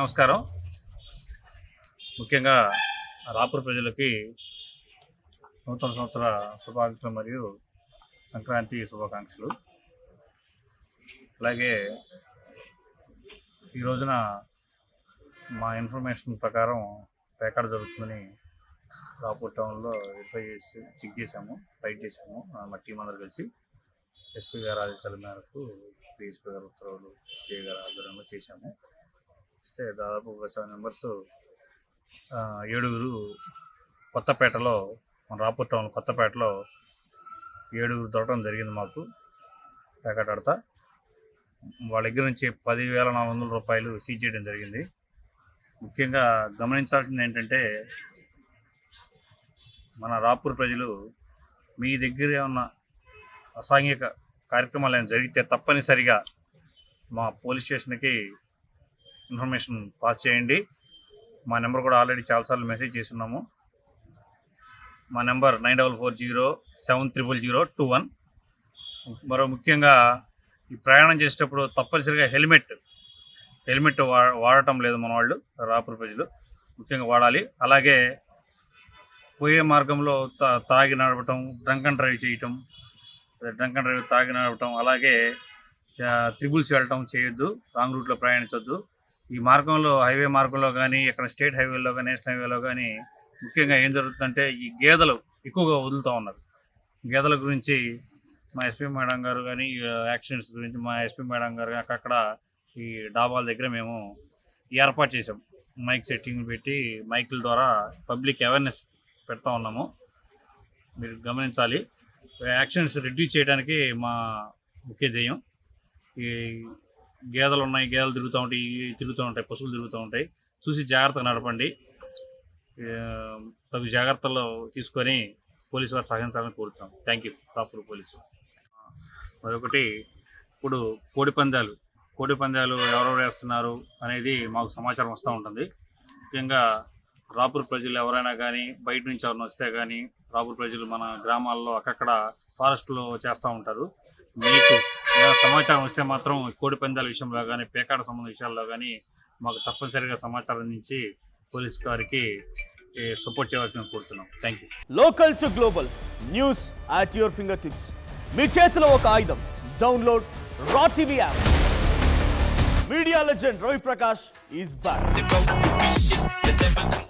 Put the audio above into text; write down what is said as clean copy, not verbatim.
నమస్కారం. ముఖ్యంగా రాపూర్ ప్రజలకి నూతన సంవత్సర శుభాకాంక్షలు మరియు సంక్రాంతి శుభాకాంక్షలు. అలాగే ఈ రోజున మా ఇన్ఫర్మేషన్ ప్రకారం పేకాట జరుగుతుందని రాపూర్ టౌన్లో వెరిఫై చేసి చెక్ చేసాము, ఫైట్ చేసాము. మా టీం అందరూ కలిసి ఎస్పీ గారి ఆదేశాల మేరకు డిఎస్పీ గారి ఉత్తర్వులు, సిఐ గారి ఆధ్వర్యంలో చేశాము. ఇస్తే దాదాపు ఒక 7 మెంబర్స్ 7 కొత్తపేటలో, మన రాపూర్ టౌన్ కొత్తపేటలో 7 దొరకడం జరిగింది. మాకు పేకాట ఆడతా వాళ్ళ దగ్గర నుంచి 10,400 రూపాయలు సీజ్ చేయడం జరిగింది. ముఖ్యంగా గమనించాల్సింది ఏంటంటే, మన రాపూర్ ప్రజలు మీ దగ్గర ఉన్న అసాంఘిక కార్యక్రమాలు ఏమైనా జరిగితే తప్పనిసరిగా మా పోలీస్ స్టేషన్కి ఇన్ఫర్మేషన్ పాస్ చేయండి. మా నెంబర్ కూడా ఆల్రెడీ చాలాసార్లు మెసేజ్ చేస్తున్నాము. మా నెంబర్ 9440700021. మరో ముఖ్యంగా ఈ ప్రయాణం చేసేటప్పుడు తప్పనిసరిగా హెల్మెట్ వాడటం లేదు మన వాళ్ళు, రాపూర్ ప్రజలు ముఖ్యంగా వాడాలి. అలాగే పోయే మార్గంలో తాగి నడపటం, డ్రంక్ అండ్ డ్రైవ్ తాగి నడపటం, అలాగే త్రిబుల్స్ వెళ్ళటం చేయొద్దు. రాంగ్ రూట్లో ప్రయాణించొద్దు. ఈ మార్గంలో, హైవే మార్గంలో కానీ, ఇక్కడ స్టేట్ హైవేలో కానీ, నేషనల్ హైవేలో కానీ ముఖ్యంగా ఏం జరుగుతుందంటే, ఈ గేదెలు ఎక్కువగా వదులుతూ ఉన్నారు. గేదెల గురించి మా ఎస్పీ మేడం గారు కానీ, యాక్సిడెంట్స్ గురించి మా ఎస్పీ మేడం గారు అక్కడ ఈ డాబాల దగ్గర మేము ఏర్పాటు చేసాం. మైక్ సెట్టింగ్ పెట్టి మైకుల ద్వారా పబ్లిక్ అవేర్నెస్ పెడతా ఉన్నాము. మీరు గమనించాలి. యాక్సిడెంట్స్ రిడ్యూస్ చేయడానికి మా ముఖ్య ధ్యేయం. ఈ గేదెలు తిరుగుతూ ఉంటాయి, పశువులు తిరుగుతూ ఉంటాయి. చూసి జాగ్రత్తగా నడపండి. తగు జాగ్రత్తలు తీసుకొని పోలీసు వారు సహకరించాలని కోరుతున్నాం. Thank you Rapur police. మరొకటి, ఇప్పుడు కోడి పందాలు ఎవరెవరు వేస్తున్నారు అనేది మాకు సమాచారం వస్తూ ఉంటుంది. ముఖ్యంగా రాపూర్ ప్రజలు ఎవరైనా కానీ, బయట నుంచి ఎవరైనా వస్తే కానీ, రాపూర్ ప్రజలు మన గ్రామాల్లో అక్కడక్కడ ఫారెస్ట్లో చేస్తూ ఉంటారు. మీకు సమాచారం వస్తే మాత్రం కోడి పందాల విషయంలో కానీ, పేకాట సంబంధ విషయాల్లో కానీ మాకు తప్పనిసరిగా సమాచారం అందించి పోలీస్ గారికి సపోర్ట్ చేయవలసిన కోరుతున్నాం. Thank you. Local to global news at your fingertips. మీ చేతిలో ఒక ఆయుధం. Download R TV app. Media legend Ravi Prakash is back.